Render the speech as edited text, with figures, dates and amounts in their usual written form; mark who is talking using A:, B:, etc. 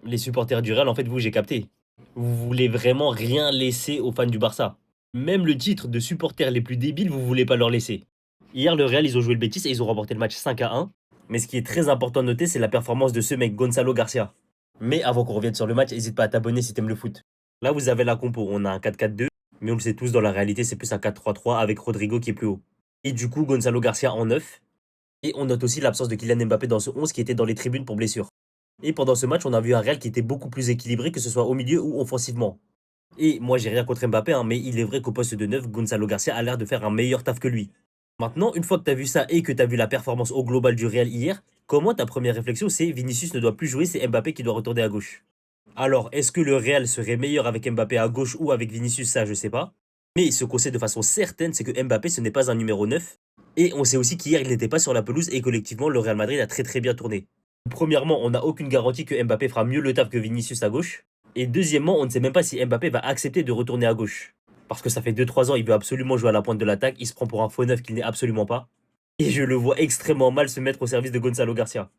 A: Les supporters du Real, en fait, vous, j'ai capté. Vous voulez vraiment rien laisser aux fans du Barça. Même le titre de supporters les plus débiles, vous voulez pas leur laisser. Hier, le Real, ils ont joué le Betis et ils ont remporté le match 5-1. Mais ce qui est très important de noter, c'est la performance de ce mec, Gonzalo Garcia. Mais avant qu'on revienne sur le match, n'hésite pas à t'abonner si t'aimes le foot. Là, vous avez la compo. On a un 4-4-2, mais on le sait tous, dans la réalité, c'est plus un 4-3-3 avec Rodrigo qui est plus haut. Et du coup, Gonzalo Garcia en 9. Et on note aussi l'absence de Kylian Mbappé dans ce 11 qui était dans les tribunes pour blessure. Et pendant ce match, on a vu un Real qui était beaucoup plus équilibré, que ce soit au milieu ou offensivement. Et moi, j'ai rien contre Mbappé, hein, mais il est vrai qu'au poste de 9, Gonzalo Garcia a l'air de faire un meilleur taf que lui. Maintenant, une fois que tu as vu ça et que tu as vu la performance au global du Real hier, comment ta première réflexion c'est Vinicius ne doit plus jouer, c'est Mbappé qui doit retourner à gauche. Alors, est-ce que le Real serait meilleur avec Mbappé à gauche ou avec Vinicius? Ça, je sais pas. Mais ce qu'on sait de façon certaine, c'est que Mbappé, ce n'est pas un numéro 9. Et on sait aussi qu'hier, il n'était pas sur la pelouse et collectivement, le Real Madrid a très très bien tourné. Premièrement, on n'a aucune garantie que Mbappé fera mieux le taf que Vinicius à gauche. Et deuxièmement, on ne sait même pas si Mbappé va accepter de retourner à gauche. Parce que ça fait 2-3 ans, il veut absolument jouer à la pointe de l'attaque, il se prend pour un faux neuf qu'il n'est absolument pas. Et je le vois extrêmement mal se mettre au service de Gonzalo Garcia.